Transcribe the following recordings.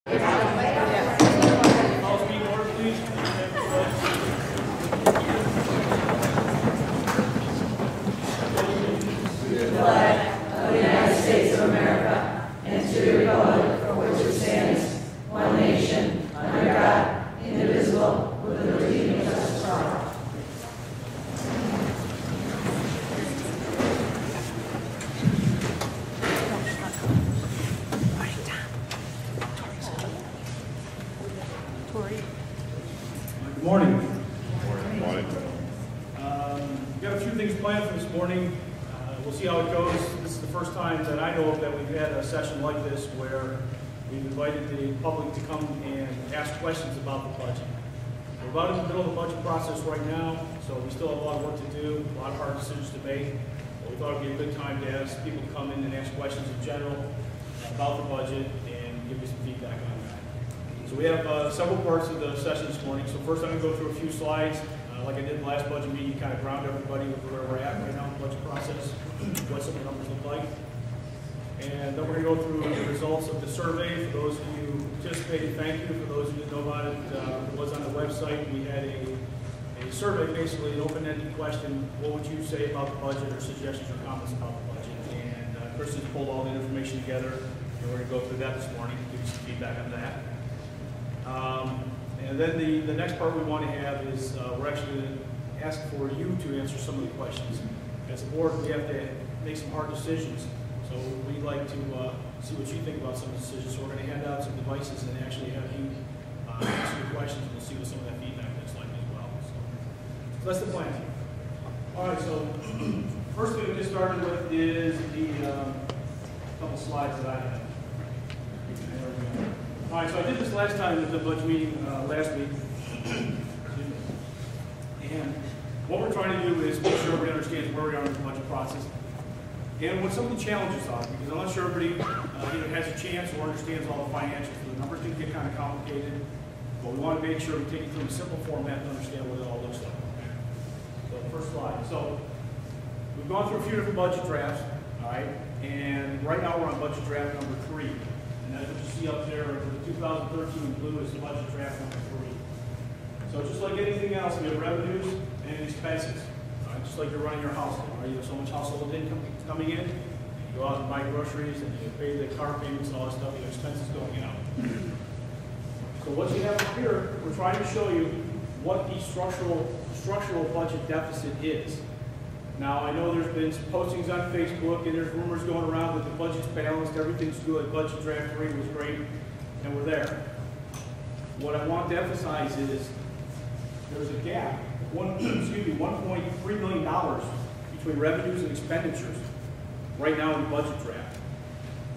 Good morning. Good morning. We've got a few things planned for this morning. We'll see how it goes. This is the first time that I know of that we've had a session like this where we've invited the public to come and ask questions about the budget. We're about in the middle of the budget process right now, so we still have a lot of work to do, a lot of hard decisions to make. But we thought it would be a good time to ask people to come in and ask questions in general about the budget and give you some feedback on that. So we have several parts of the session this morning. So first I'm going to go through a few slides. Like I did the last budget meeting, kind of ground everybody with where we're at right now in the budget process, what some of the numbers look like. And then we're going to go through the results of the survey. For those of you who participated, thank you. For those who didn't know about it, it was on the website. We had a survey, basically an open-ended question. What would you say about the budget, or suggestions or comments about the budget? And Kristen pulled all the information together, and we're going to go through that this morning, give you some feedback on that. And then the next part we want to have is we're actually going to ask for you to answer some of the questions. As a board, we have to make some hard decisions. So we'd like to see what you think about some of the decisions. So we're going to hand out some devices and actually have you answer the questions. We'll see what some of that feedback looks like as well. So that's the plan. All right, so first thing we just started with is the couple slides that I have. All right, so I did this last time at the budget meeting last week. And what we're trying to do is make sure everybody understands where we are in the budget process and what some of the challenges are, because I'm not sure everybody either has a chance or understands all the financials. So the numbers can get kind of complicated, but we want to make sure we take it through a simple format to understand what it all looks like. So the first slide. So we've gone through a few different budget drafts, all right, and right now we're on budget draft number 3. And that's what you see up there, the 2013 in blue is the budget draft number 3. So just like anything else, we have revenues and expenses. Just like you're running your household, right? You have so much household income coming in, you go out and buy groceries, and you pay the car payments and all that stuff, you have expenses going out. So what you have up here, we're trying to show you what the structural budget deficit is. Now, I know there's been some postings on Facebook, and there's rumors going around that the budget's balanced, everything's good, budget draft 3 was great, and we're there. What I want to emphasize is there's a gap, $1.3 million between revenues and expenditures right now in the budget draft.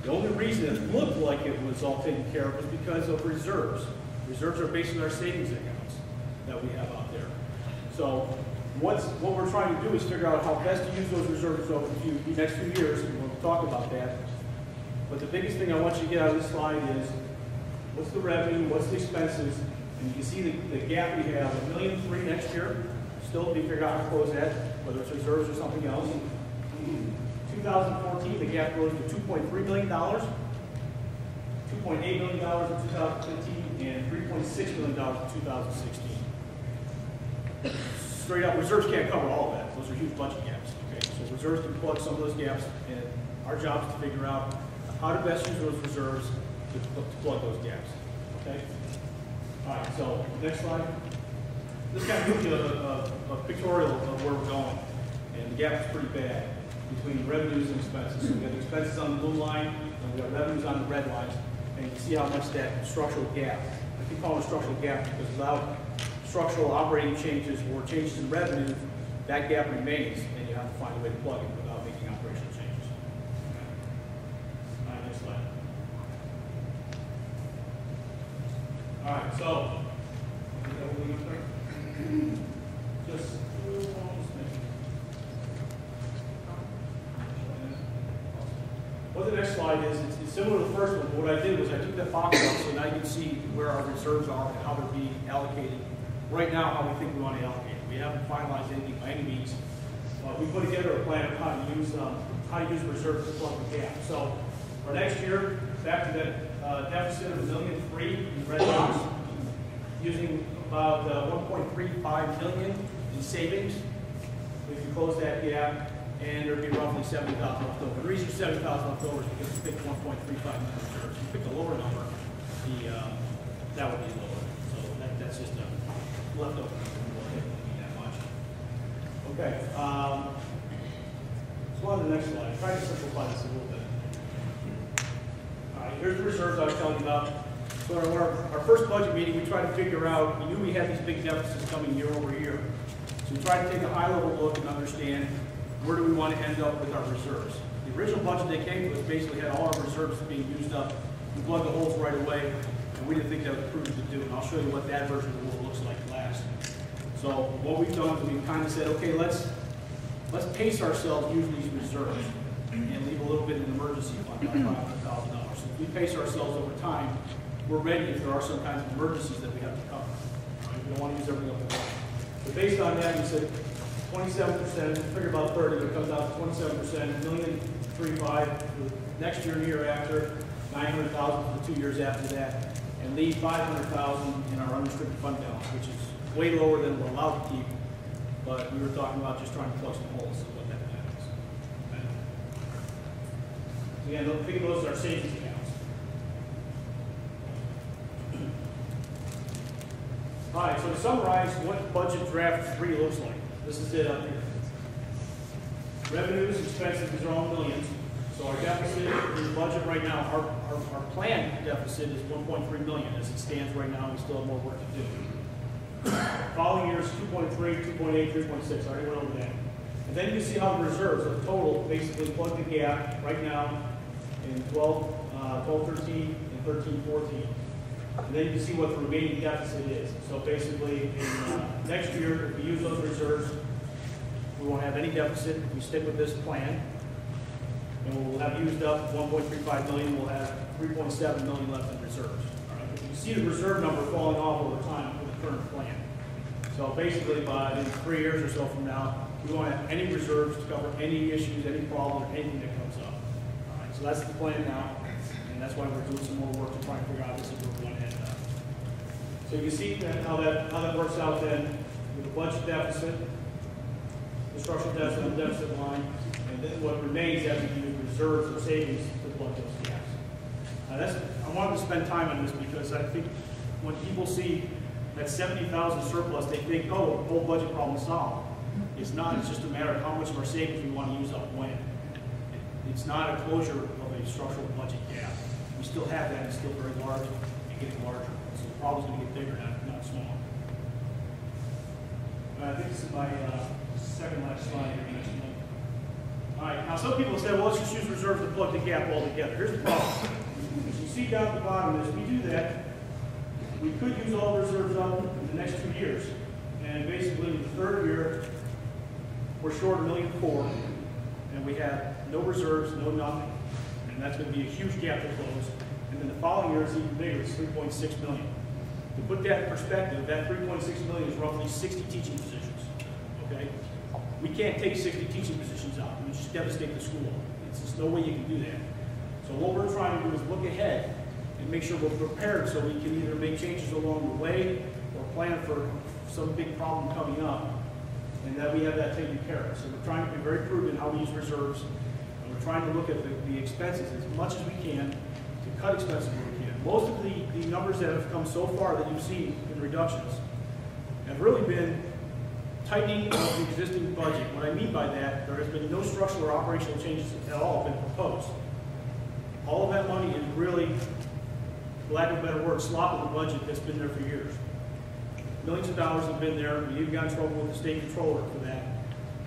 The only reason it looked like it was all taken care of was because of reserves. Reserves are based on our savings accounts that we have out there. So what we're trying to do is figure out how best to use those reserves over the next few years, and we'll talk about that. But the biggest thing I want you to get out of this slide is what's the revenue, what's the expenses, and you can see the gap we have, $1.3 million next year. Still to be figured out how to close that, whether it's reserves or something else. 2014, the gap grows to $2.3 million, $2.8 million in 2015, and $3.6 million in 2016. Straight up, reserves can't cover all of that. Those are huge budget gaps. Okay, so reserves can plug some of those gaps, and our job is to figure out how to best use those reserves to plug those gaps. Okay. All right. So next slide. This kind of gives you a pictorial of where we're going, and the gap is pretty bad between revenues and expenses. So we have expenses on the blue line, and we have revenues on the red lines, and you can see how much that structural gap. I keep calling it a structural gap because without structural operating changes or changes in revenue, that gap remains, and you have to find a way to plug it without making operational changes. All right, next slide. All right, so just what the next slide is, it's similar to the first one, but what I did was I took that box out so now you can see where our reserves are and how they're being allocated. Right now, how we think we want to allocate it. We haven't finalized anything by any means. We put together a plan of how to use reserves to plug the gap. So for next year, back to that deficit of $1.3 million in red box, using about $1.35 million in savings. We can close that gap, and there'd be roughly $70,000 left over. The reason $70,000 left over is because we picked 1.35 million reserves. If you pick a lower number, that would be lower. So that's just a leftover. That much. Okay. So on the next slide, try to simplify this a little bit. All right, here's the reserves I was telling you about. So in our first budget meeting, we tried to figure out, we knew we had these big deficits coming year over year. So we tried to take a high-level look and understand where do we want to end up with our reserves. The original budget they came to us basically had all our reserves being used up. We plugged the holes right away, and we didn't think that was prudent to do. And I'll show you what that version of the rule looks like last. So what we've done is we've kind of said, okay, let's pace ourselves using these reserves and leave a little bit in the emergency fund, about $500,000. So if we pace ourselves over time, we're ready if there are some kinds of emergencies that we have to cover. Right? We don't want to use everything up at once. So based on that, we said 27%, figure about 30, but it comes out to 27%, $1.35 million for next year and the year after, $900,000 for the 2 years after that, and leave $500,000 in our unrestricted fund balance, which is way lower than we're allowed to keep. But we were talking about just trying to plug some holes, is what that is. Okay. So again, think of those as our savings accounts. All right, so to summarize what budget draft 3 looks like, this is it up here. Revenues, expenses, these are all millions. So our deficit in the budget right now, our planned deficit is $1.3 million as it stands right now. We still have more work to do. Following years, 2.3, 2.8, 3.6. I already went over that. And then you see how the reserves of total basically plug the gap right now in 12, 13, and 13, 14. And then you can see what the remaining deficit is. So basically, in next year, if we use those reserves, we won't have any deficit if we stick with this plan. And we'll have used up 1.35 million. We'll have 3.7 million left in reserves. All right. But you can see the reserve number falling off over time with the current plan. So basically, by 3 years or so from now, we won't have any reserves to cover any issues, any problems, or anything that comes up. All right. So that's the plan now. And that's why we're doing some more work to try and figure out this is where we want to end up. So you can see how that works out then with the budget deficit, the structural deficit on the deficit line, and then what remains as we use reserves or savings to plug those gaps. I wanted to spend time on this because I think when people see that 70,000 surplus, they think, oh, the whole budget problem is solved. It's not. It's just a matter of how much of our savings we want to use up when. It's not a closure of a structural budget gap. We still have that. It's still very large and getting larger. So the problem's going to get bigger, not smaller. I think this is my second last slide here. All right. Now, some people say, well, let's just use reserves to plug the gap altogether. Here's the problem. As you see down at the bottom, as we do that, we could use all the reserves up in the next 2 years. And basically, the third year, we're short $1.4 million, and we have no reserves, no nothing. And that's going to be a huge gap to close. And then the following year, it's even bigger. It's $3.6 million. To put that in perspective, that $3.6 million is roughly 60 teaching positions. Okay? We can't take 60 teaching positions out. We just devastate the school. It's just no way you can do that. So what we're trying to do is look ahead and make sure we're prepared so we can either make changes along the way or plan for some big problem coming up and that we have that taken care of. So we're trying to be very prudent in how we use reserves, and we're trying to look at the expenses as much as we can to cut expenses where we can. Most of the numbers that have come so far that you've seen in reductions have really been tightening of the existing budget. What I mean by that, there has been no structural or operational changes at all been proposed. All of that money is really, for lack of a better word, slop of the budget that's been there for years. Millions of dollars have been there. We even got in trouble with the state controller for that.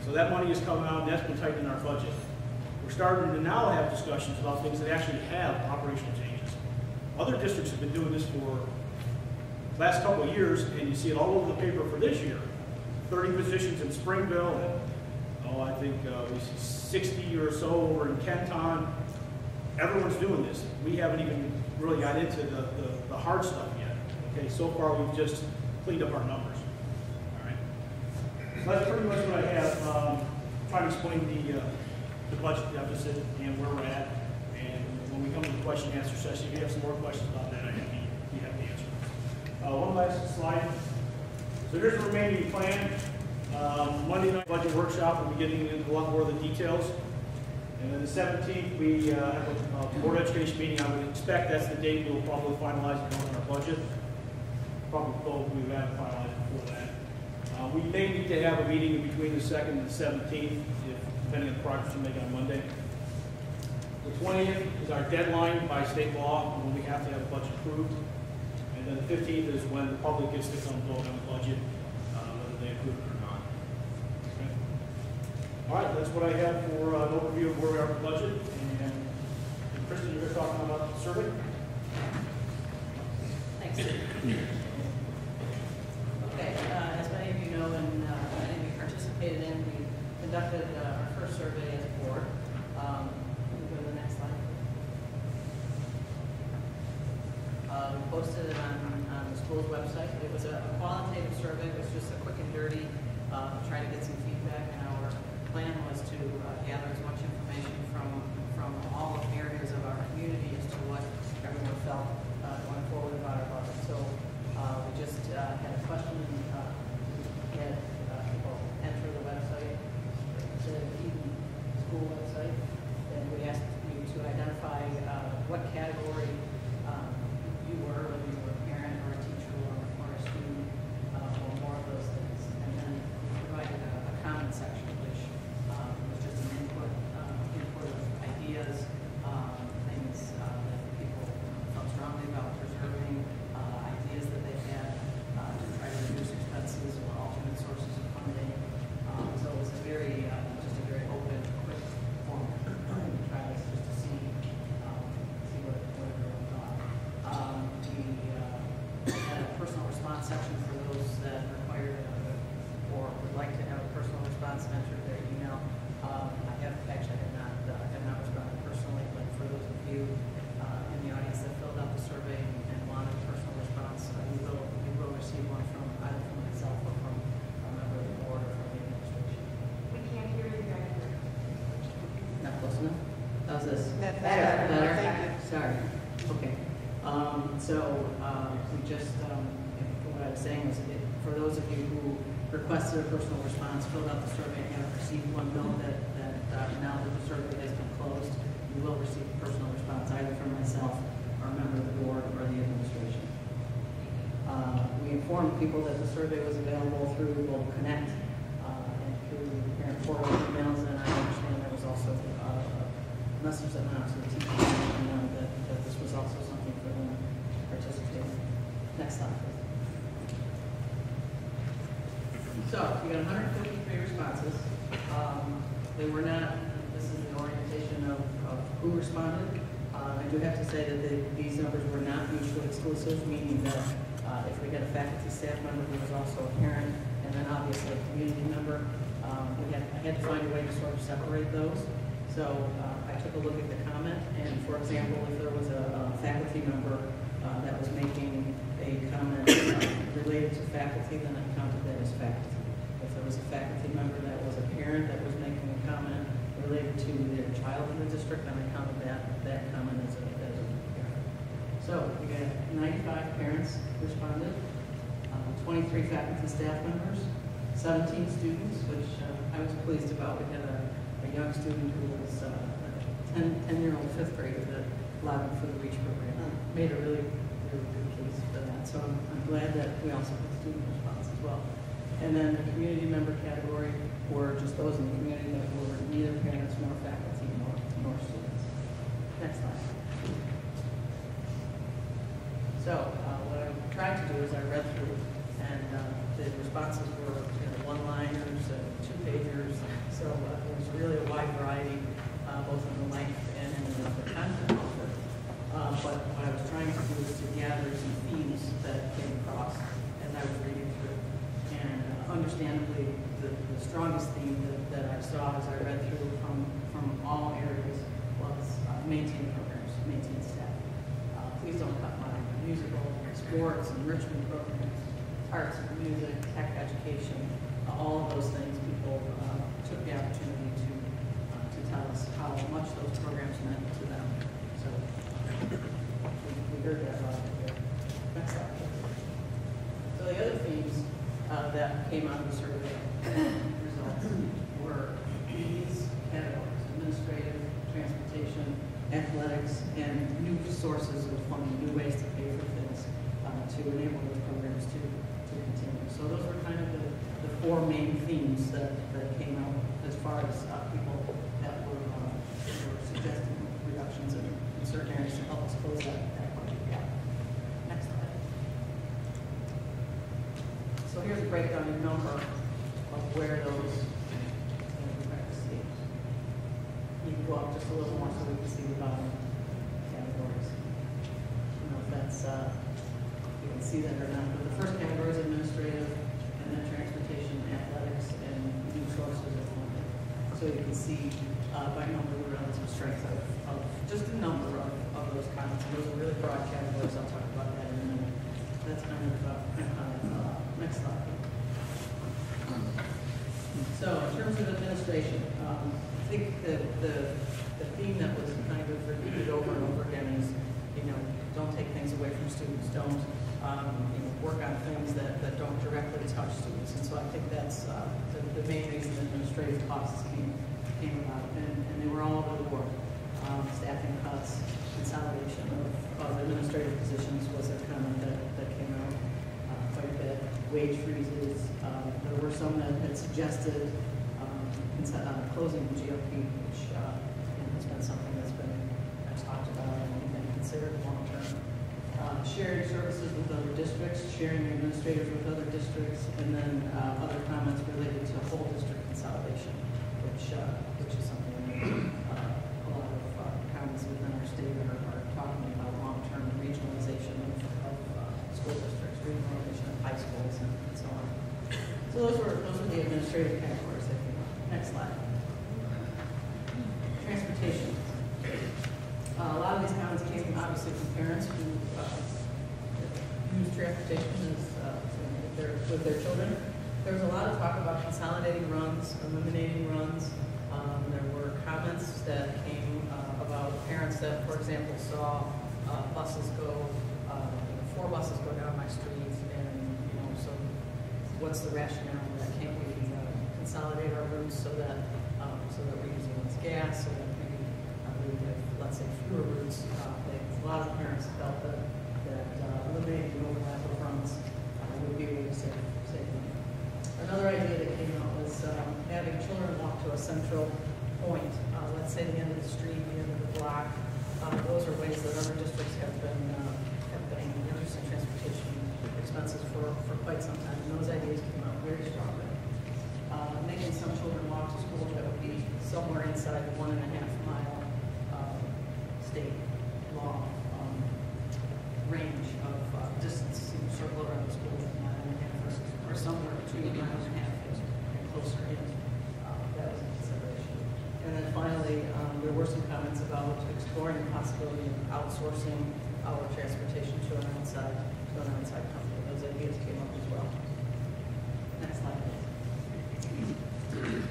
So that money is coming out, and that's been tightening our budget. We're starting to now have discussions about things that actually have operational changes. Other districts have been doing this for the last couple of years, and you see it all over the paper for this year. 30 positions in Springville, and I think we see 60 or so over in Kenton. Everyone's doing this. We haven't even really got into the hard stuff yet. Okay, so far we've just cleaned up our numbers. All right. So that's pretty much what I have. Trying to explain the budget deficit and where we're at. And when when we come to the question and answer session. If you have some more questions about that, I'd be happy to answer. One last slide. So here's the remaining plan. Monday night budget workshop, we'll be getting into a lot more of the details. And then the 17th, we have a board education meeting. I would expect that's the date we'll probably finalize on our budget. Probably we've had to finalize before that. We may need to have a meeting in between the 2nd and the 17th, depending on the progress we make on Monday. The 20th is our deadline by state law when we have to have a budget approved. And then the 15th is when the public gets to come vote on the budget, whether they approve it or not. Okay. All right, that's what I have for an overview of where we are with the budget. And Kristen, you're talking about the survey? Thanks. Okay, as many of you know and many of you participated in, we conducted our first survey as a board. Can we go to the next slide? We posted it on the school's website. It was a qualitative survey. It was just a quick and dirty, try to get some feedback. And our plan was to gather as much information from all areas of our community as to what everyone felt going forward about our budget. So we just had a question, had people enter the website, the Eden School website, and we asked you to identify what category you were, whether you were a parent or a teacher or a student, or more of those things. And then we provided a comment section, which was just an input of ideas, things that people felt strongly about preserving, ideas that they had to try to reduce expenses or alternate sources of funding. So it was a very, just a very open, quick format to try this just to see what everyone thought. We had a personal response section for those that required or would like to have a personal response and enter their email. I have not responded personally, but for those of you in the audience that filled out the survey and wanted a personal response, you will receive one from either from myself or from a member of the board or from the administration. We can't hear you guys. Not close enough? How's this? Better. Better? Thank you. Sorry. Okay. We just, what I was saying was, for those of you who requested a personal response, filled out the survey, and have received one, know that now that the survey has been closed, you will receive a personal response either from myself or a member of the board or the administration. We informed people that the survey was available through Global Connect and through the parent portal emails, and I understand there was also a message that went out to the teachers that this was also something for them to participate in. Next slide, please. So we got 153 responses. They were not, this is the orientation of who responded. I do have to say that these numbers were not mutually exclusive, meaning that if we had a faculty staff member who was also a parent, and then obviously a community member, I had to find a way to sort of separate those. So I took a look at the comment, and for example, if there was a faculty member that was making a comment related to faculty, then I counted that as faculty. If there was a faculty member that was a parent that was making a comment related to their child in the district, then I counted that comment as a parent. So we got 95 parents responded, 23 faculty staff members, 17 students, which I was pleased about. We had a young student who was a 10-year-old fifth grader that lobbied for the REACH program. Made a really, really good case for that. So I'm glad that we also had student response as well. And then the community member category were just those in the community that were neither parents nor faculty nor students. Next slide. So what I tried to do is I read through, and the responses were one-liners, two-pagers. So it was really a wide variety, both in the length and in the content of it. But what I was trying to do was to gather some themes that came across as I was reading through. And understandably, the strongest theme that I saw as I read through from all areas was maintain programs, maintain staff. Please don't cut my musical, sports, enrichment programs, arts and music, tech education, all of those things. People took the opportunity to tell us how much those programs meant to them. So we heard that last year. Next slide. So the other themes that came out of the survey results were these categories: administrative, transportation, athletics, and new sources of funding, new ways to pay for things to enable those programs to continue. So those were kind of the four main themes that came out as far as people that were suggesting reductions in certain areas to help us close that budget gap. Next slide. So here's a breakdown in number of where those, we'd like to see. You can go up just a little more so we can see the bottom categories. I don't know if that's, you can see that or not, but the first category is administrative, and then transportation, athletics, and new sources of funding. So you can see by number the relative strength of just a number of those comments. And those are really broad categories. I'll talk about that in a minute. That's kind of next slide. So in terms of administration, I think the theme that was kind of repeated over and over again is, don't take things away from students. Don't work on things that don't directly touch students. And so I think that's the main reason administrative costs came about. And they were all over the board. Staffing cuts, consolidation of administrative positions was a comment that came out quite a bit. Wage freezes. There were some that had suggested closing the GOP, which has been something that's been talked about and considered long term. Sharing services with other districts, sharing administrators with other districts, and then other comments related to whole district consolidation, which is something that a lot of comments within our state are talking about long-term regionalization of school districts, regionalization of high schools, and so on. So those were the administrative categories that came up. Next slide. Transportation. A lot of these comments came obviously from parents who use transportation with their children. There was a lot of talk about consolidating runs, eliminating runs. There were comments that came about parents that, for example, saw buses go, 4 buses go down my street, and so what's the rationale for that? Can't we consolidate our routes so that we're using less gas, so that maybe we have, let's say, fewer routes? A lot of parents felt that eliminating the overlap of runs would be a way to save money. Another idea that came out was having children walk to a central point, let's say the end of the street, the end of the block. Those are ways that other districts have been reducing transportation expenses for quite some time. And those ideas came out very strongly. Making some children walk to school that would be somewhere inside the 1.5 mile state law range of distance, circle around the school at 1.5 or somewhere between 1.5 and closer in. That was a consideration. And then finally, there were some comments about exploring the possibility of outsourcing our transportation to an outside company. Those ideas came up as well. Next slide, please.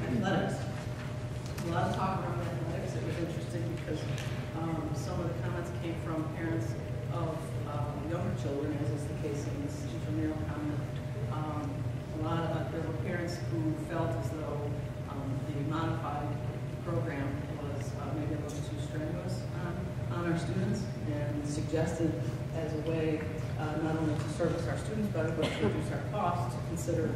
Athletics. A lot of talk around athletics. It was interesting because some of the comments came from parents of younger children, as is the case in this intramural comment. There were parents who felt as though the modified program was maybe a little too strenuous on our students, and suggested as a way not only to service our students better, but to reduce our costs, to consider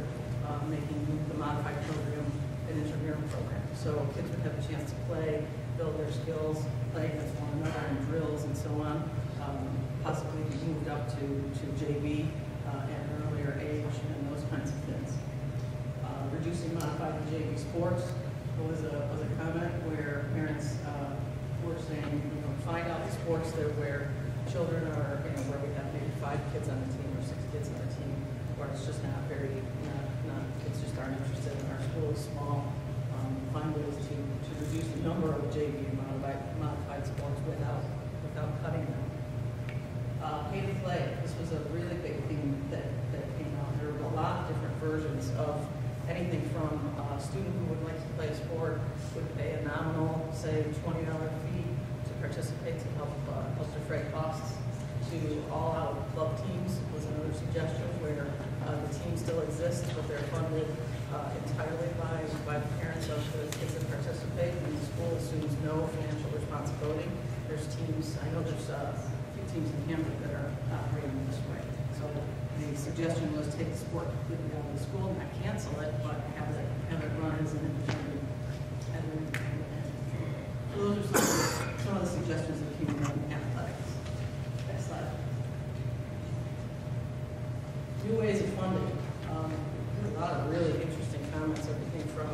making the modified program an intramural program. So kids would have a chance to play, build their skills, play against one another in drills and so on. Possibly be moved up to JV at an earlier age and those kinds of things. Reducing modified and JV sports was a comment where parents were saying, find out the sports that where children are, where we have maybe 5 kids on the team or 6 kids on the team, where it's just not kids just aren't interested in our school is small. Find ways to reduce the number of JV and modified sports without cutting them. Pay to play. This was a really big theme that came out. There were a lot of different versions of anything from a student who would like to play a sport would pay a nominal, say, $20 fee, to participate to help defray costs. To all-out club teams was another suggestion where the teams still exist, but they're funded entirely by the parents of the kids that participate, and the school assumes no financial responsibility. There's teams, I know there's a few teams in Hamburg that are operating this way. So the suggestion was take the sport completely out of the school, not cancel it, but have it run as an independent. So those are some of the suggestions that came from athletics. Next slide. New ways of funding. There's a lot of really interesting comments, everything from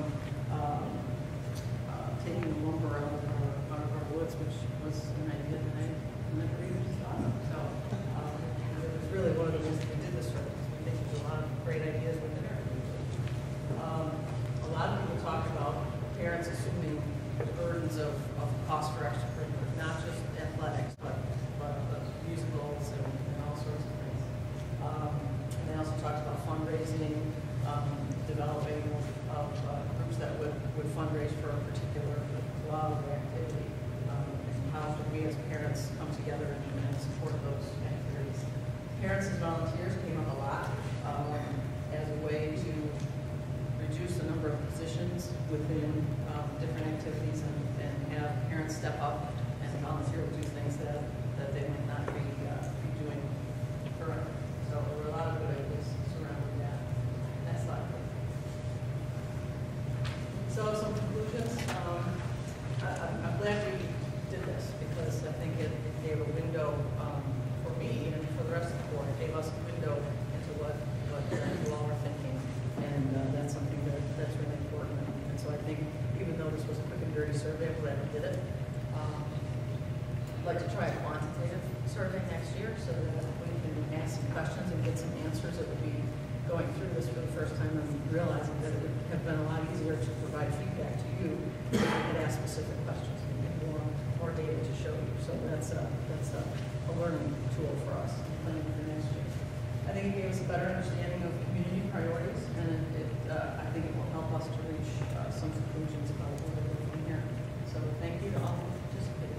taking the lumber out of our woods, which was an idea that I never even thought of. So it was really one of the reasons we did this service. We think there's a lot of great ideas within our community. A lot of people talk about parents assuming the burdens of cost for extracurriculars, not just athletics, but musicals and all sorts of things. And they also talked about fundraising, developing groups that would fundraise for a particular club or activity, and how should we as parents come together and support those activities. Parents and volunteers came up a lot as a way to reduce the number of positions within different activities and have parents step up and volunteer to do things that they might not be doing currently. So there were a lot of good ideas surrounding that. Next slide, please. So some conclusions. I'm glad we did this because I think it gave a window for me and for the rest of the board. It gave us a window into what you all are thinking, and that's something that's really important. And so I think even though this was a quick and dirty survey, I'm glad we did it. I'd like to try a quantitative survey next year so that we can ask some questions and get some answers. It would be going through this for the first time and realizing that it would have been a lot easier to provide feedback to you if we could ask specific questions and get more data to show you. So that's a learning tool for us planning for next year. I think it gave us a better understanding of community priorities, and I think it will help us to reach some conclusions about where we go from here. So thank you to all who participated.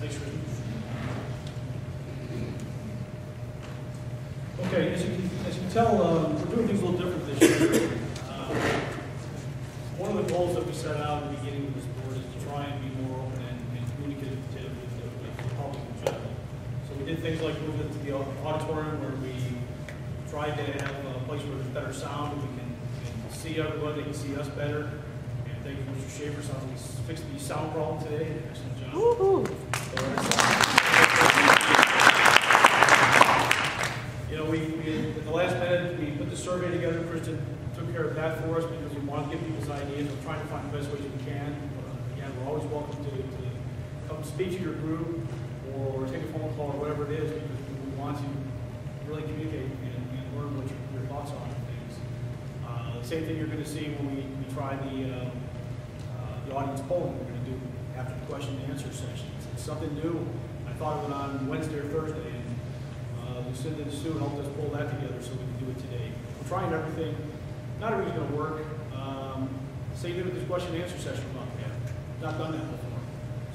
Thanks, Richard. Okay, as you can tell, we're doing things a little different this year. One of the goals that we set out at the beginning of this board is to try and be more open and communicative with the public in general. So we did things like move it to the auditorium where we tried to have a place where there's better sound, we can see everybody, they can see us better. And thank you, Mr. Schaefer, sounds like he's fixed the sound problem today. Excellent job. Woohoo! You know, in the last minute, we put the survey together. Kristen took care of that for us because we want to give people's ideas. We're trying to find the best ways we can. Again, we're always welcome to come speak to your group or take a phone call or whatever it is because we want to really communicate and learn what your thoughts are on things. The same thing you're going to see when we try the audience polling we're going to do after the question and answer sessions. It's something new. I thought of it on Wednesday or Thursday, and Lucinda and Sue helped us pull that together so we can do it today. We're trying everything. Not everything's going to work. Same thing with this question and answer session we're about to have. Not done that before.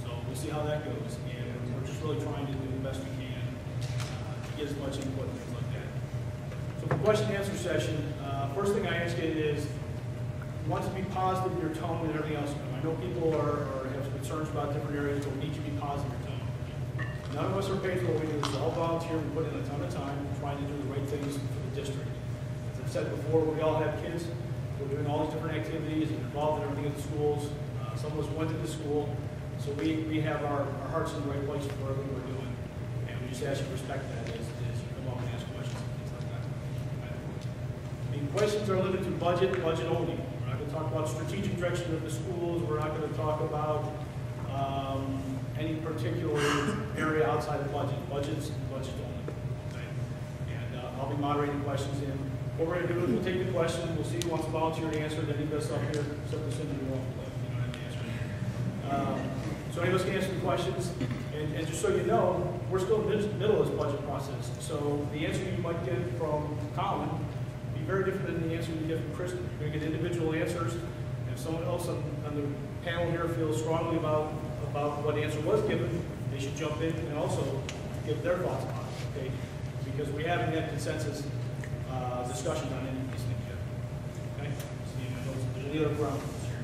So we'll see how that goes. And we're just really trying to do the best we can to get as much input and things like that. So for the question and answer session, first thing I ask you is, you want to be positive in your tone and everything else. I know people have concerns about different areas, but we need you to be positive in your tone. None of us are paid for what we do. It's all volunteer. We put in a ton of time trying to do the right things for the district. As I've said before, we all have kids. We're doing all these different activities and involved in everything at the schools. Some of us went to the school. So we have our hearts in the right place for everything we're doing. And we just ask you to respect that as you come up and ask questions and things like that. I mean, questions are limited to budget only. We're not going to talk about strategic direction of the schools. We're not going to talk about any particular area outside of budget. Budgets only. Okay? And I'll be moderating questions in. What we're going to do is we'll take the question, we'll see who wants to volunteer to answer it, any of us up here, except for Cindy, you don't have to answer it. So any of us can answer the questions, and just so you know, we're still in the middle of this budget process. So the answer you might get from Colin, be very different than the answer you get from Kristen. You're going to get individual answers. And if someone else on the panel here feels strongly about what answer was given, they should jump in and also give their thoughts on it, okay? Because we haven't had consensus discussions on any of these things yet. Okay? See if there's any other ground rules here.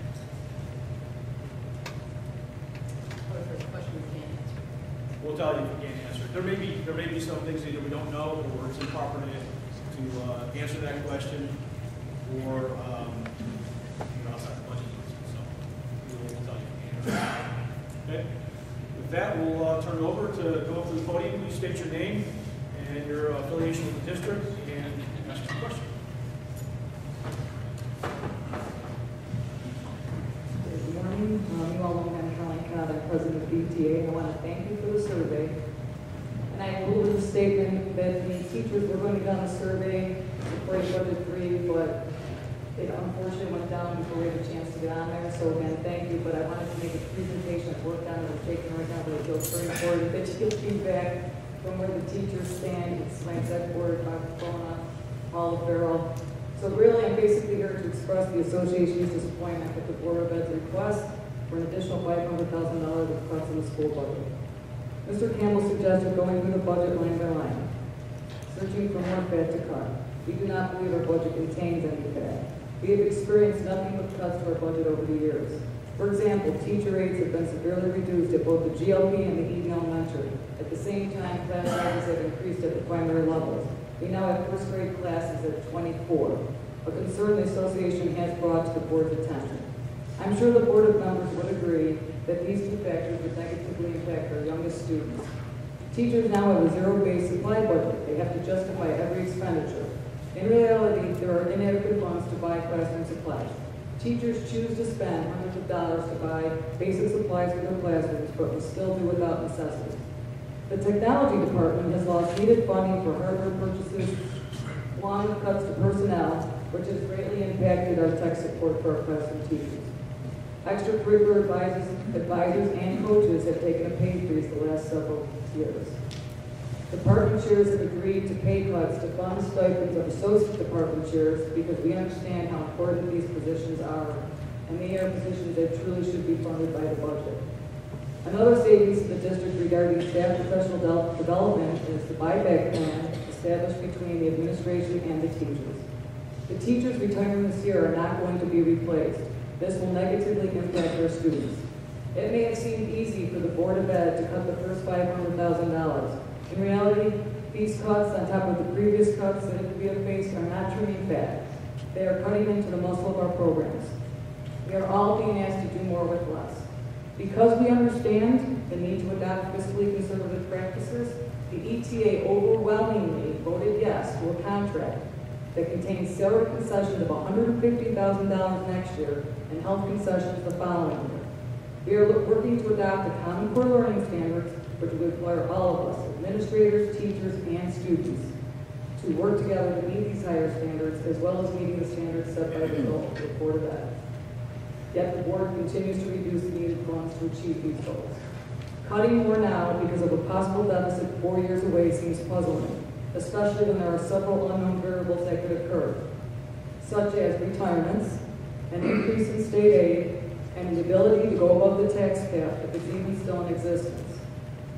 What if there's a question we can't answer? We'll tell you if we can't answer it. There may be some things either we don't know or it's improper to answer that question or outside the budget. So we'll tell you if we can't answer it. Okay? With that, we'll turn it over to go up to the podium. Please state your name and your affiliation with the district and ask your question. Good morning. You all know I'm Caroline Cobb, I'm president of BTA, and I want to thank you for the survey. And I included a statement that the teachers were going to be on the survey before budget 3, but it unfortunately went down before we had a chance to get on there. So again, thank you, but I wanted to make a presentation I've worked on and we're taking right now, but it feels very important that you get feedback from where the teachers stand. It's my exec board, Dr. Bona, Paula Farrell. So really, I'm basically here to express the association's disappointment with the Board of Ed's request for an additional $500,000 of cuts in the school budget. Mr. Campbell suggested going through the budget line by line, searching for more fat to cut. We do not believe our budget contains any fat. We have experienced nothing but cuts to our budget over the years. For example, teacher rates have been severely reduced at both the GLP and the Eden Elementary. At the same time, class sizes have increased at the primary levels. We now have first grade classes at 24, a concern the association has brought to the board's attention. I'm sure the board of members would agree that these two factors would negatively impact our youngest students. Teachers now have a zero-based supply budget. They have to justify every expenditure. In reality, there are inadequate funds to buy classroom supplies. Teachers choose to spend hundreds of dollars to buy basic supplies for their classrooms, but will still do without necessity. The technology department has lost needed funding for hardware purchases, along with cuts to personnel, which has greatly impacted our tech support for our classroom teachers. Extracurricular advisors and coaches have taken a pay freeze the last several years. Department chairs have agreed to pay cuts to fund stipends of associate department chairs because we understand how important these positions are, and they are positions that truly should be funded by the budget. Another savings to the district regarding staff professional development is the buyback plan established between the administration and the teachers. The teachers retiring this year are not going to be replaced. This will negatively impact our students. It may have seemed easy for the Board of Ed to cut the first $500,000. In reality, these cuts, on top of the previous cuts that we have faced, are not trimming fat. They are cutting into the muscle of our programs. We are all being asked to do more with less. Because we understand the need to adopt fiscally conservative practices, the ETA overwhelmingly voted yes to a contract that contains salary concessions of $150,000 next year and health concessions the following year. We are working to adopt the Common Core Learning Standards, which will require all of us, administrators, teachers, and students, to work together to meet these higher standards, as well as meeting the standards set by the Board of Ed. Yet the board continues to reduce the needed funds to achieve these goals. Cutting more now because of a possible deficit 4 years away seems puzzling, especially when there are several unknown variables that could occur, such as retirements, an increase in state aid, and the ability to go above the tax cap if it's even still in existence.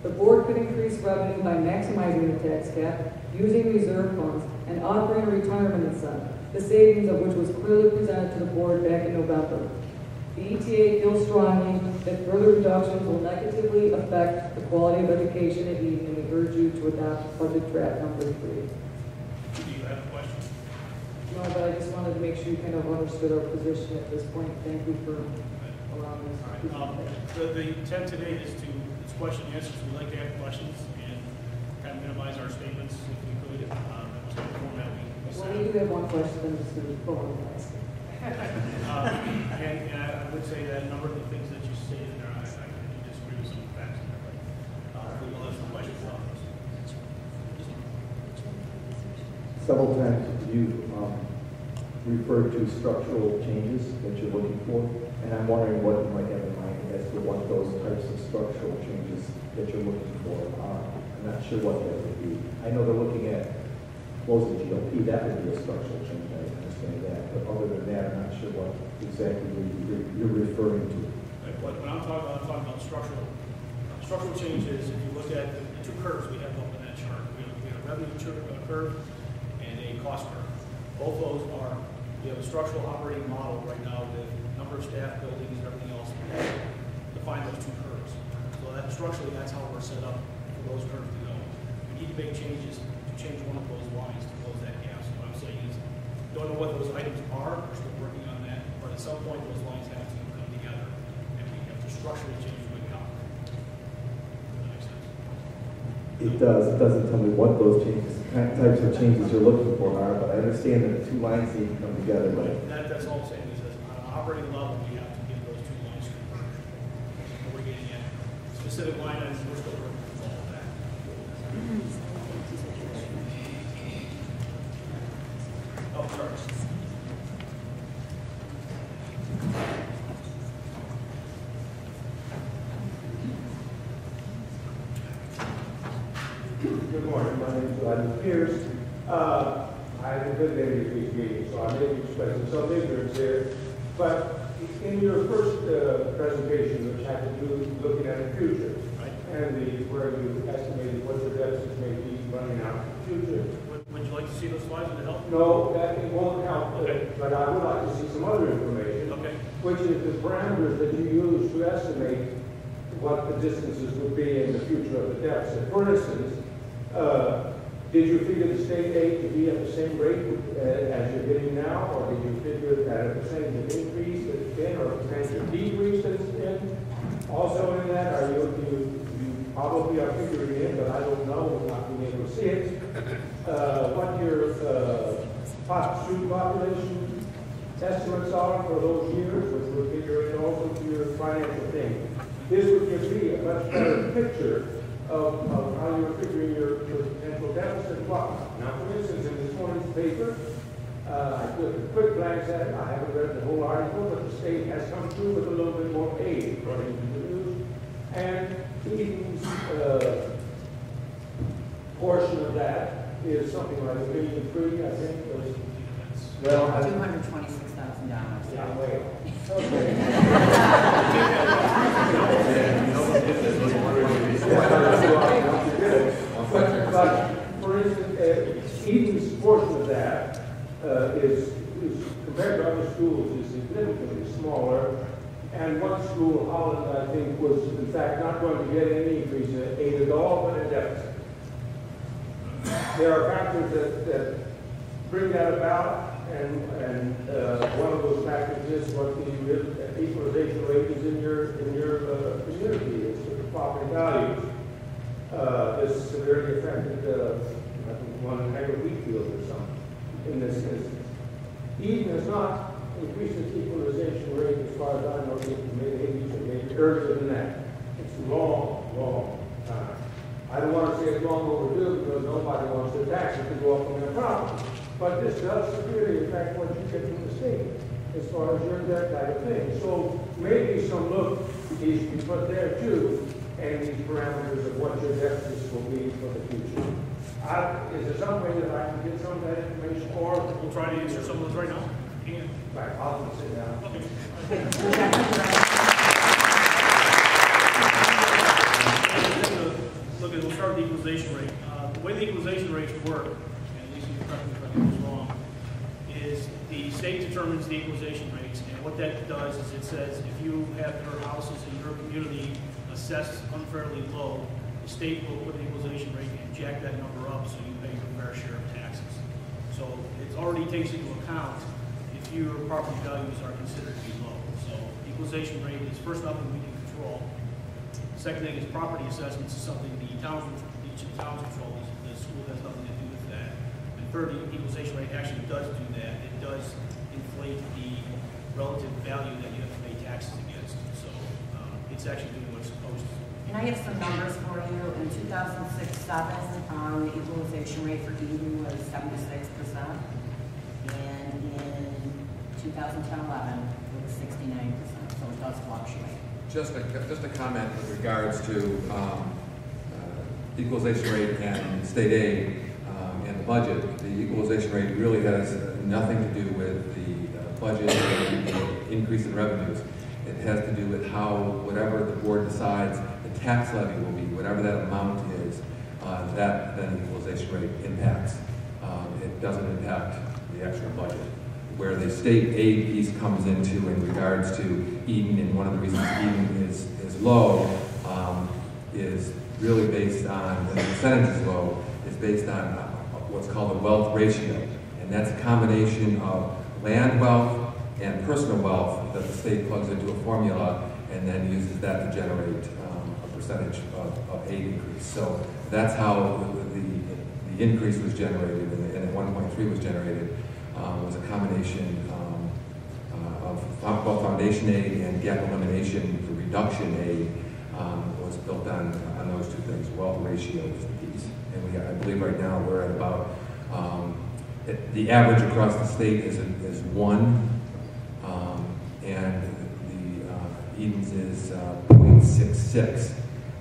The board could increase revenue by maximizing the tax cap, using reserve funds, and offering a retirement incentive, the savings of which was clearly presented to the board back in November. The ETA feels strongly that further reductions will negatively affect the quality of education at Eden, and we urge you to adopt budget draft number 3. Do you have a question? No, but I just wanted to make sure you kind of understood our position at this point. Thank you for allowing us to All right. The intent today is to, it's question and answers. We like to have questions and kind of minimize our statements if we could. That was the format we Well, set. we do have one question, then just to go on. And I would say that a number of the things that you stated there, I can disagree with some of the facts in there, but we will have some questions on those. Several times you referred to structural changes that you're looking for, and I'm wondering what you might have in mind as to what those types of structural changes that you're looking for are. I'm not sure what that would be. I know they're looking at closing GLP, that would be a structural change, I understand that. But other than that, I'm not sure what exactly you're referring to. When I'm talking about structural changes. If you look at the two curves we have up in that chart, we have a revenue curve and a cost curve. Both those are, we have a structural operating model right now with number of staff, buildings, and everything else. Define those two curves. So that structurally, that's how we're set up for those curves to go. We need to make changes to change one of those lines to close that gap. So what I'm saying is, don't know what those items are. We're still working on that. But at some point, those lines have to come together, and we have to structurally change the way we operate. Does that make sense? It does. It doesn't tell me what those types of changes you're looking for are, but I understand that the two lines need to come together. But That's all I'm saying is that on an operating level, we have to get those two lines converged. And we're getting at specific line items, we're still working on all of that. Oh, sorry. Good morning, my name is Rodney Pierce. I haven't been there at these meetings, so I may be expressing some ignorance here. But in your first presentation, which had to do looking at the future, and where you estimated what the deficits may be running out in the future. Would you like to see those slides? Would it help? No, that it won't help, Okay. but I would like to see some other information, Okay. which is the parameters that you use to estimate what the distances would be in the future of the deficit. For instance, did you figure the state aid to be at the same rate as you're getting now, or did you figure that a percentage of increase that's been, or a percentage of decrease that's been? Also in that, are you probably are figuring in, but I don't know, not being able to see it, what your student population estimates are for those years, which would figure in also to your financial thing. This would give me a much better picture of how you're figuring your potential deficit. Now, for instance, in this morning's paper, I took a quick glance at it. I haven't read the whole article, but the state has come through with a little bit more aid, according to the news. And Eden's portion of that is something like $1.3 million, I think. Well, $226,000. yeah, wait. Okay. But for instance, Eden's portion of that is compared to other schools is significantly smaller. And one school, Holland, I think, was in fact not going to get any increase in aid at all, but a deficit. There are factors that bring that about, and one of those factors is what the equalization rate is in your community. It's the property values. This severely affected I think one Hager Wheatfield or something in this instance. Eden has not increased its equalization rate as far as I know in the mid-80s or maybe earlier than that. It's a long, long time. I don't want to say it's long overdue because nobody wants their taxes to go up on their property. But this does severely affect what you get from the state as far as your debt type of thing. So maybe some look needs to be put there too, and these parameters of what your deficits will be for the future. Is there some way that I can get some of that information, or We'll try to answer some of those right now. And, right, I'll just sit down. okay. Look, we'll start with the equalization rate. The way the equalization rates work, and Lisa, you correct me if I get this wrong, is the state determines the equalization rates, and what that does is it says if you have your houses in your community assessed unfairly low, the state will put an equalization rate and jack that number up so you pay your fair share of taxes. So it already takes into account if your property values are considered to be low. So equalization rate is first nothing we can control. Second thing is property assessments is something each of the towns controls. The school has nothing to do with that. And third, the equalization rate actually does do that. It does inflate the relative value that you have to pay taxes against. So it's actually doing what it's supposed to. And I have some numbers for you. In 2006-07, the equalization rate for Eden was 76%. And in 2010-11, it was 69%. So it does fluctuate. Just a comment with regards to equalization rate and state aid and the budget. The equalization rate really has nothing to do with the budget or the increase in revenues. It has to do with how, whatever the board decides the tax levy will be, whatever that amount is, that then equalization rate impacts. It doesn't impact the extra budget. Where the state aid piece comes into in regards to Eden, and one of the reasons Eden is low, is really based on, the percentage is low, is based on what's called a wealth ratio. And that's a combination of land wealth and personal wealth that the state plugs into a formula and then uses that to generate a percentage of aid increase. So that's how the increase was generated, and the 1.3 was generated, was a combination of both foundation aid and gap elimination, the reduction aid was built on those two things. Wealth ratio is the piece. And I believe right now we're at about, the average across the state is 1, and the Eden's is 0.66.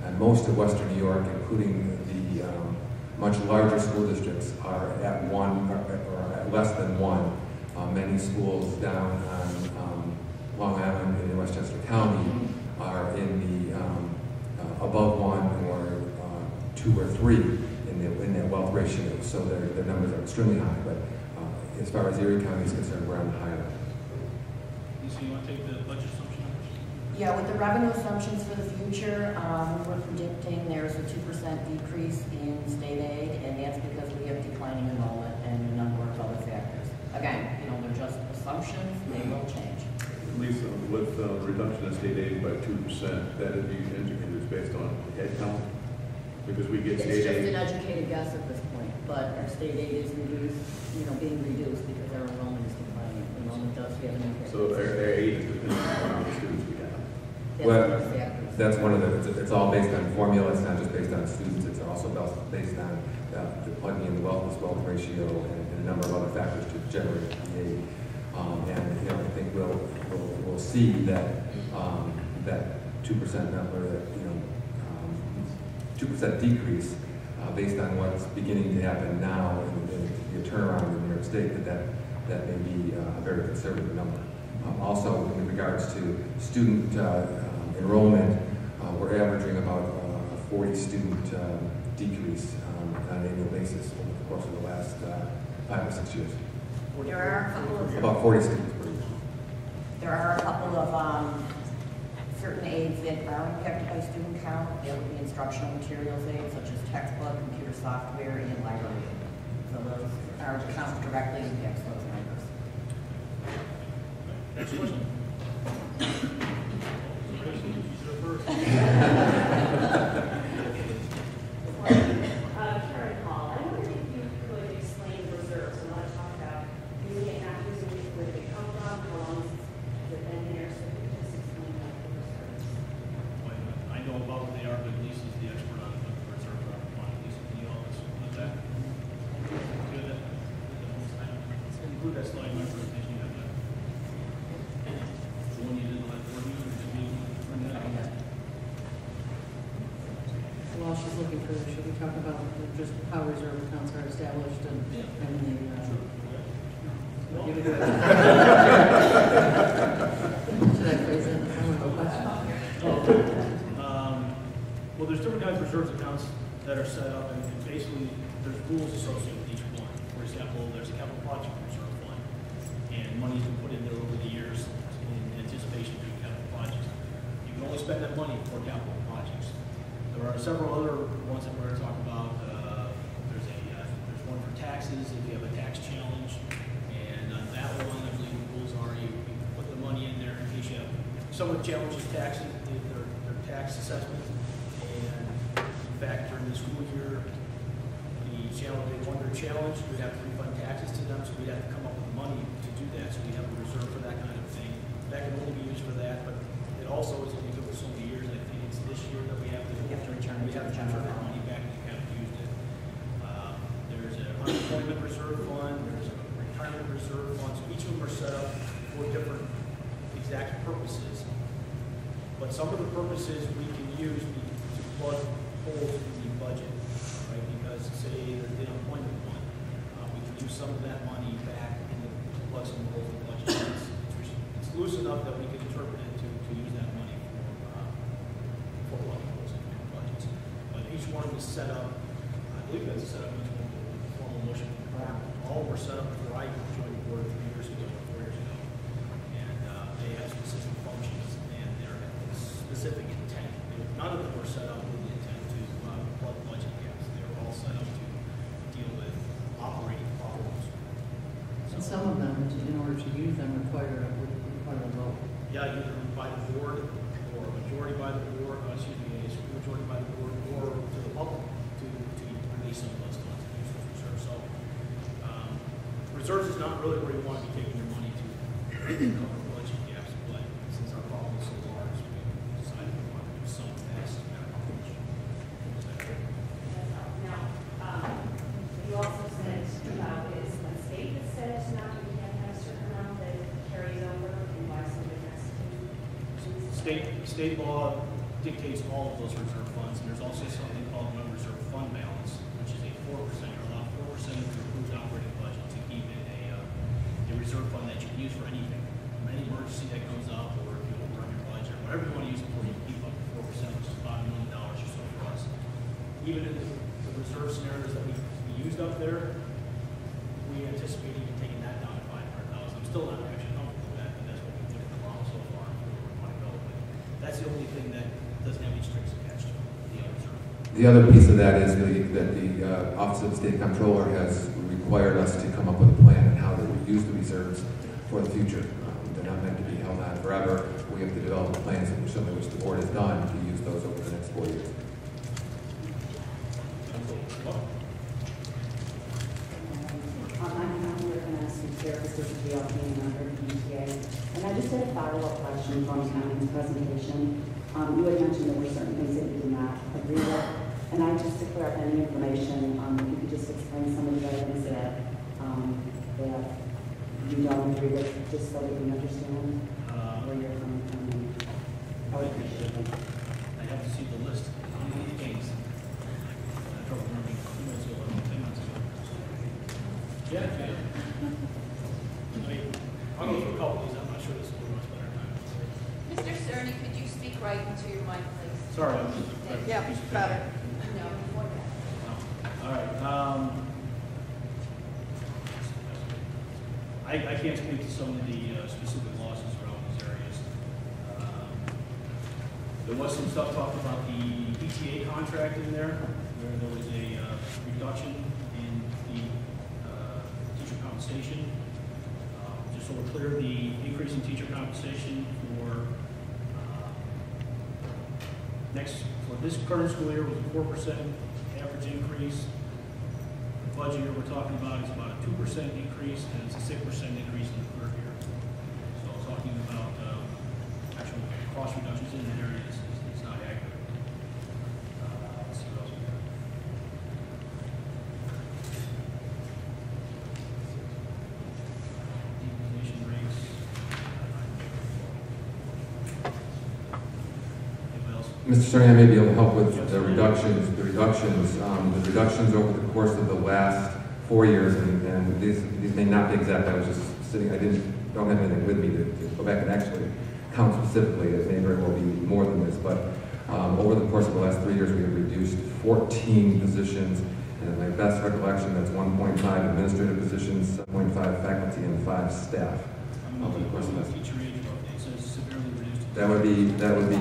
And most of Western New York, including the much larger school districts, are at 1 or at less than 1. Many schools down on Long Island and in Westchester County are in the above 1 or 2 or 3 in that wealth ratio. So their numbers are extremely high. But as far as Erie County is concerned, we're on the higher end. Lisa, you want to take the budget assumption? Yeah, with the revenue assumptions for the future, we're predicting there's a 2% decrease in state aid, and that's because we have declining enrollment and a number of other factors. Again, they're just assumptions, they will change. Lisa, with reduction in state aid by 2%, that would be indicated based on head count? Because we get It's state just aid. an educated guess at this point, but our state aid is reduced, being reduced because our enrollment is declining. Enrollment does have an impact. So our aid is dependent on how many students we have. That's Well, one of the factors. that's one of the, it's all based on formula. It's not just based on students. It's also based on the plugging in the wealth ratio and a number of other factors to generate the aid. And I think we'll see that that 2% number, that 2% decrease based on what's beginning to happen now and the turnaround in New York State, that may be a very conservative number. Also, in regards to student enrollment, we're averaging about a 40 student decrease on an annual basis over the course of the last 5 or 6 years. There are a couple of About 40 students per year. There are a couple of certain aids that are impacted by student count. There would be instructional materials aids such as textbook, computer software, and library aid. So those are accounts directly impacts those numbers. Next question. Karen Hall, I wondered if you could explain reserves. I want to talk about using it, not using it, where they come from, how long has it been there, so if you could just explain that for reserves. I know about what they are, but Lisa's the expert on the reserve fund. Lisa, can you help us with that? Good. Include that slide in my presentation. You have that. The one you did the last board meeting, or did you bring that up? While she's looking for this, should we talk about just how reserve accounts are established and the, Should I phrase it in the form of a question? Well, there's different kinds of reserve accounts that are set up, and basically, there's rules associated with each one. For example, there's a capital project reserve fund, and money's been put in there over the years in anticipation of doing capital projects. You can only spend that money for capital projects. There are several other ones that we're going to talk about. There's one for taxes if you have a tax challenge, and on that one, I believe the rules are you put the money in there in case you have someone challenges taxes, their tax assessment, and in fact during the school year, they won their challenge, we'd have to refund taxes to them, so we'd have to come up with money to do that. So we have a reserve for that kind of thing. That can only be used for that, but it also is only good for so many years. I think it's this year that we have to return that money back and kind of used it. There's an unemployment reserve fund, there's a retirement reserve fund, so each of them are set up for different exact purposes. But some of the purposes we can use to plug holes in the budget, right? Because say the unemployment one, we can transfer some of that money back into what's in the local budget. It's loose enough that we can interpret it to use that money for local budgets. But each one was set up, I believe that's set up each one with a formal motion. All were set up before I joined the board 3 years ago, 4 years ago. And they have specific functions and their specific intent. None of them were set up with the intent to plug budget gaps. They were all set up to deal with operating problems. And some of them, in order to use them, require a vote. Yeah, either by the board or a majority by the board, majority by the board or to the public to release some of those funds and use those reserves. So reserves is not really where you want to be taking your money to cover budget gaps, but since our problem is so large, we decided we want to do some of that. Now, you also said about is the state that says now we can't have a certain amount that carries over and why somebody has to. State law dictates all of those reserve funds, and there's also something called an unreserved fund balance, which is a 4%, you're allowed 4% of your approved operating budget to keep in a reserve fund that you can use for anything. Any emergency that comes up, or if you overrun your budget, or whatever you want to use it for, you can keep up to 4%, which is about $1 million or so for us. Even in the reserve scenarios that we used up there, we anticipate even taking that down to 500,000. I'm still not actually comfortable with that, but that's what we put in the model so far, and where we want to go. But that's the only thing that doesn't have any strings attached to it, the reserve. The other piece of that is that the Office of the State Comptroller has required us to come up with a plan on how to use the reserves for the future. They're not meant to be held on forever. We have to develop plans, certainly which the board has done, to use those over the next 4 years. This is the LPN member of PTA. And I just had a follow-up question from Tom's presentation. You had mentioned there were certain things that you did not agree with. And I just to clear up any information, if you could just explain some of the items that you don't agree with, just so that we understand where you're coming from. I would appreciate it. I have to see the list of these things. I don't remember Yeah. I'll go through a couple of these. I'm not sure this will be much better time. Mr. Cerny, could you speak right into your mic, please? Sorry. Yeah, better. No, before that. All right. I can't speak to some of the specific losses around these areas. There was some stuff talked about the PTA contract in there, where there was a reduction in the teacher compensation. Just so we're clear, the increase in teacher compensation for this current school year was a 4% average increase. The budget year we're talking about is about a 2% increase, and it's a 6% increase in the third year. So talking about actual cost reductions in that area is not accurate. Let's see what else we got. Depreciation rates. Anybody else? Mr. Cerny, I may be able to help with the reductions. The reductions over the course of the last 4 years, and these may not be exact. I was just sitting. Don't have anything with me to go back and actually count specifically. It may very well be more than this, but over the course of the last 3 years, we have reduced 14 positions. And in my best recollection, that's 1.5 administrative positions, 7.5 faculty, and 5 staff. Over the course of that. Teacher age update says severely reduced. That would be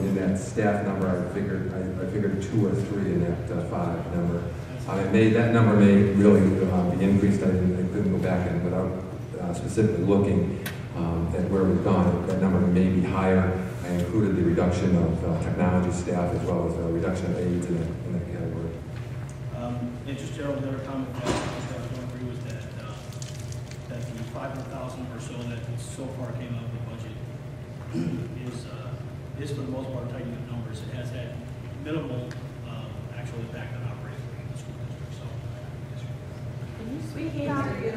in that staff number. I figured 2 or 3 in that 5 number. That number may really be increased. I couldn't go back and without specifically looking at where we've gone. That number may be higher. I included the reduction of technology staff as well as a reduction of aides in that category. And just Gerald, another comment that I was going to agree with that the 500,000 or so that so far came out of the budget is for the most part tightening of numbers. It has had minimal actual impact on operating in the school district. So, Can you speak into you?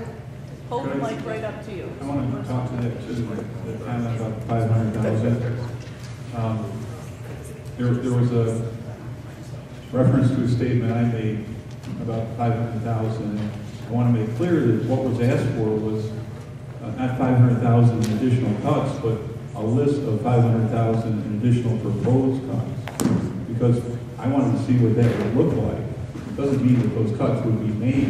Hold the mic right up to you. I want to talk to that too, the comment about 500,000. There was a reference to a statement I made about 500,000. I want to make clear that what was asked for was not 500,000 in additional cuts, but a list of 500,000 in additional proposed cuts. Because I wanted to see what that would look like. It doesn't mean that those cuts would be made.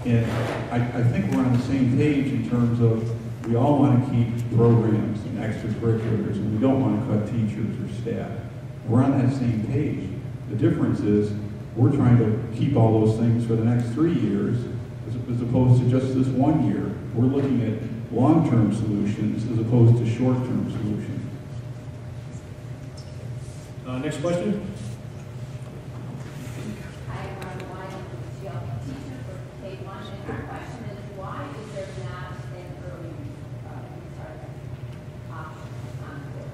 And I think we're on the same page in terms of we all want to keep programs and extracurriculars, and we don't want to cut teachers or staff. We're on that same page. The difference is we're trying to keep all those things for the next 3 years as opposed to just this 1 year. We're looking at long-term solutions as opposed to short-term solutions. Next question? I run the line of the GLP teacher for K-1, and our question is, why is there not an early retirement option on board?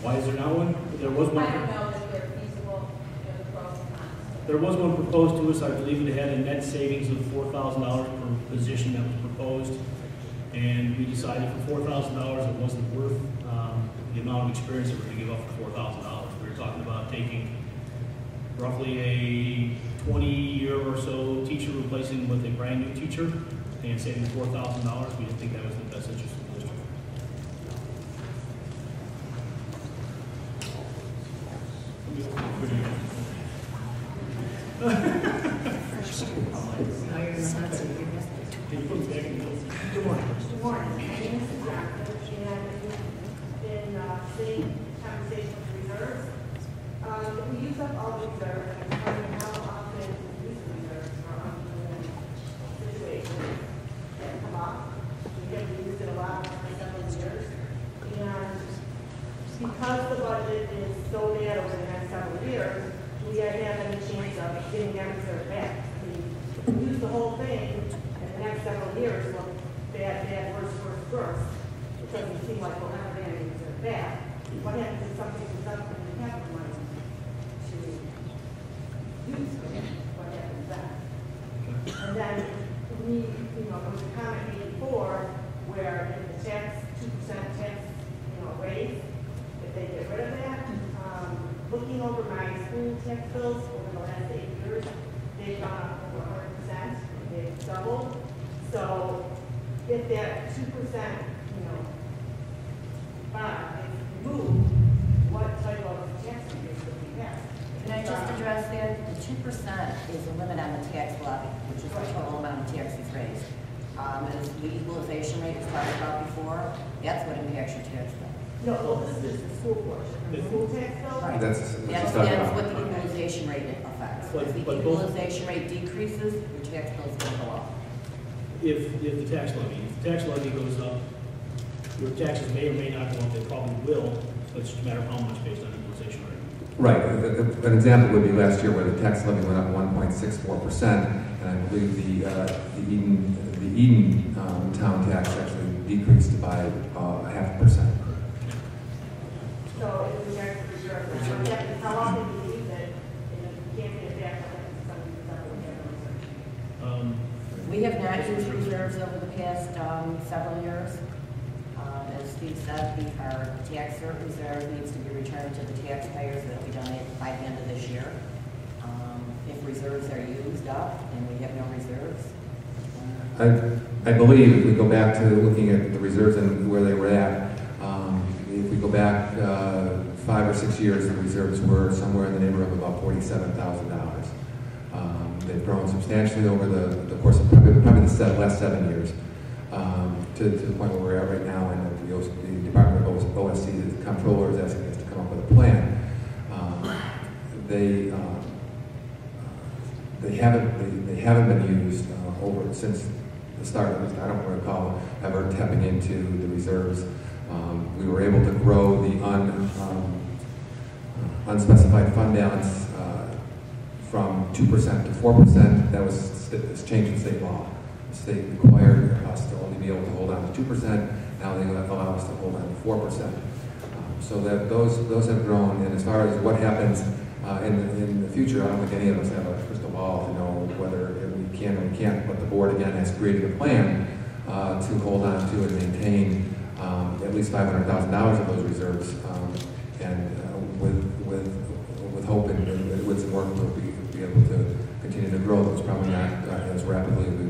Why is there not one? There was one. I don't know if they're feasible, the pros and cons. There was one proposed to us. I believe it had a net savings of $4,000 per position that was proposed. And we decided for $4,000 it wasn't worth the amount of experience that we're going to give up for $4,000. We were talking about taking roughly a 20-year or so teacher replacing with a brand new teacher and saving $4,000. We didn't think that was in the best interest of the district. Good morning. My name is Suzanne, and we've been seeing conversation with reserves. If we use up all the reserves, I'm wondering how often we use the reserves for unforeseen situations that come up. We have used it a lot for several years. And because the budget is so bad over the next several years, we have any chance of getting that reserve back. I mean, if we use the whole thing in the next several years, well, bad, worse. It doesn't seem like we'll have any reserve back. What happens if something comes up and we have the money to use it? What happens then? And then we, there was a comment made before where if the tax, 2% tax, raise, if they get rid of that, looking over my school tax bills over the last 8 years, they've gone up over 100%. They've doubled. So if that 2%, bond is removed, what type of tax increase would we have? Can I just address that? The 2% is a limit on the tax levy, which is the total amount of taxes raised. As the equalization rate was talked about before, that's what impacts your tax bill. No, well, this is the school portion. The school tax bill? Right. That's what the equalization rate affects. If the But equalization rate decreases, your tax bill is going to go up. If the tax levy goes up, your taxes may or may not go up. They probably will, but it's just a matter of how much based on equalization rate. Right. An example would be last year where the tax levy went up 1.64%, and I believe the Eden town tax actually decreased by 0.5%. So if we have to reserve, how often do you use it? And if you can't get it back, what happens if somebody does not have a reserve? We have not used reserves over the past several years. As Steve said, our tax reserve needs to be returned to the taxpayers that we donate by the end of this year. If reserves are used up and we have no reserves. I believe if we go back to looking at the reserves and where they were at, if we go back 5 or 6 years, the reserves were somewhere in the neighborhood of about $47,000. They've grown substantially over the course of probably the last 7 years, to the point where we're at right now, and the Department of OSC, the comptroller, is asking us to come up with a plan. They haven't been used over since the start. At least I don't recall ever tapping into the reserves. We were able to grow the unspecified fund balance from 2% to 4%. That was this change in state law. The state required us to only be able to hold on to 2%. Now they allow us to hold on to 4%. So that those have grown. And as far as what happens in the future, I don't think any of us have a crystal ball to know whether we can or we can't. But the board again has created a plan to hold on to and maintain at least $500,000 of those reserves, and with hope and with some work we'll be able to continue to grow those, probably not as rapidly as we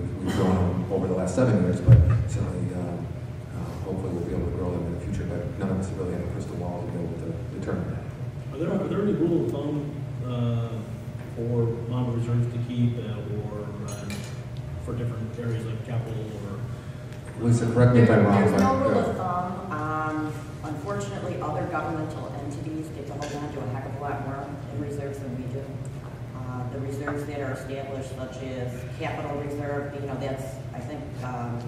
last 7 years, but certainly, hopefully we'll be able to grow them in the future, but none of us really have a crystal ball to be able to determine that. Are there any rule of thumb for amount of reserves to keep or for different areas like capital or? Lisa, correct me if I'm wrong. There's no but, rule of thumb. Unfortunately, other governmental entities get to hold on to a heck of a lot more in reserves than we do. The reserves that are established, such as capital reserve, that's, I think, up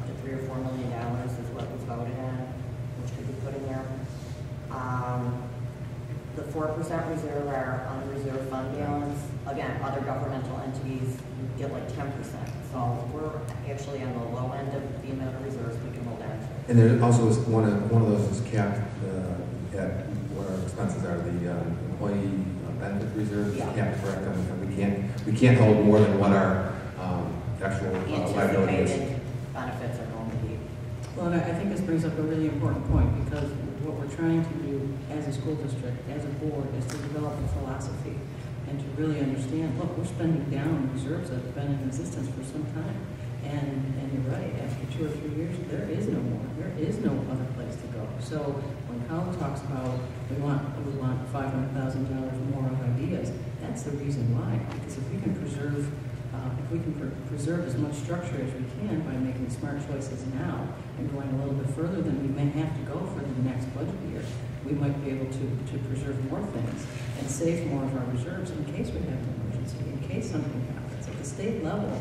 to $3 or $4 million is what was voted on, which could be put in there. The 4% reserve are unreserved fund balance. Again, other governmental entities get like 10%. So we're actually on the low end of the amount of reserves we can hold on to. And there also is one of those is capped at what our expenses are. The employee benefit reserve is capped, correct? We can't hold more than what our actual liability is. Anticipated benefits are going to be. Well, and I think this brings up a really important point, because what we're trying to do as a school district, as a board, is to develop a philosophy and to really understand, look, we're spending down reserves that have been in existence for some time. And you're right, after 2 or 3 years, there is no more. There is no other place to go. So when Colin talks about we want $500,000 more of ideas, that's the reason why. Because if we can preserve as much structure as we can by making smart choices now and going a little bit further than we may have to go for the next budget year, we might be able to preserve more things and save more of our reserves in case we have an emergency, in case something happens. At the state level,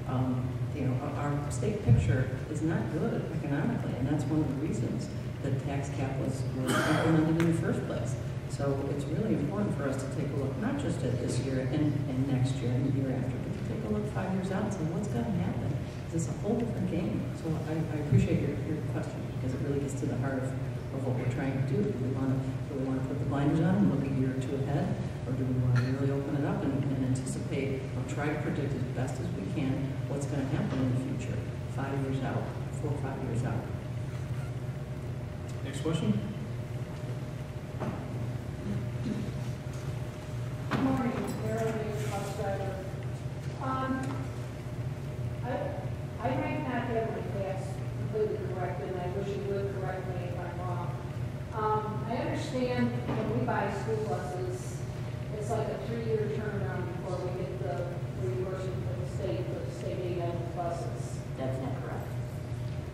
our state picture is not good economically, and that's one of the reasons that tax cap was implemented in the first place. So it's really important for us to take a look, not just at this year and next year and the year after, but to take a look 5 years out and say, what's going to happen? It's a whole different game. So I appreciate your question, because it really gets to the heart of what we're trying to do. Do we want to put the blinders on and look a year or two ahead, or do we want to really open it up and anticipate or try to predict as best as we can what's going to happen in the future, 5 years out, 4 or 5 years out? Next question. Good morning, Marilyn, bus driver. I might not have my facts completely correct, and I wish you would correct me if I'm wrong. I understand when we buy school buses, it's like a 3-year turnaround before we get the reimbursement from the state for the state aid on the buses. That's not correct.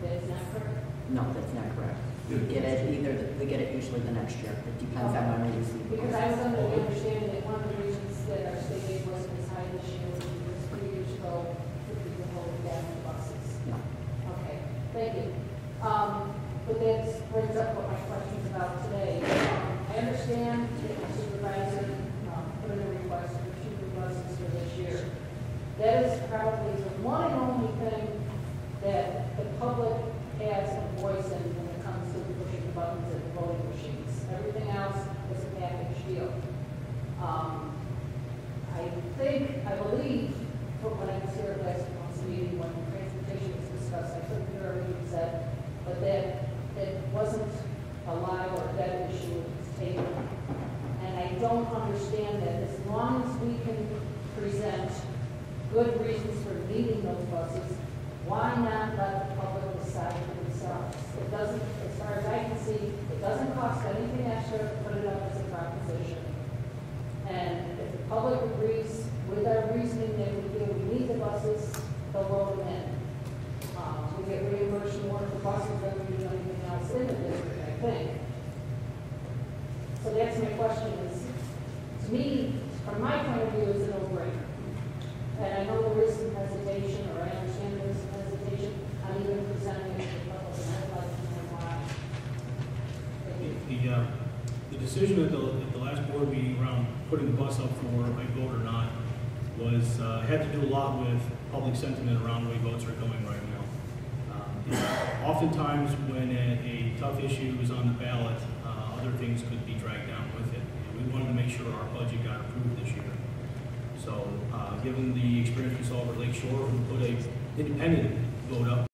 That is not correct? No, that's not correct. We get it usually the next year. It depends on when we receive it. Because I was under the understanding that one of the reasons that our state aid wasn't as high this year was because 3 years ago, the people holding down the buses. No. Okay, thank you. But that brings up what my question's about today. I understand that the supervisor put in a request for 2 new buses for this year. That is probably the one and only thing that the public has a voice in when it comes to pushing the buttons at the voting machines. Everything else is a package deal. I believe, from when I was here at last month's meeting, when transportation was discussed, I couldn't hear everything you said, but that it wasn't a lie or a dead issue, it was taken. And I don't understand that as long as we can present good reasons for needing those buses, why not let the public decide for themselves? It doesn't, as far as I can see, it doesn't cost anything extra to put it up as a proposition. And if the public agrees with our reasoning that we feel we need the buses, they'll vote them in. We get reimbursed more for buses than we do anything else in the district, I think. So that's my question is, to me, from my point of view, it's a no-brainer. And I know there is some hesitation, or I understand there is some hesitation on even presenting it to the public, and I'd like to know why. Thank you. The decision at the last board meeting around putting the bus up for a vote or not was had to do a lot with public sentiment around the way votes are going right now. Oftentimes, when a tough issue is on the ballot, other things could be dragged down with it. And we wanted to make sure our budget got approved this year. So, given the experience we saw over Lake Shore, who put a independent vote up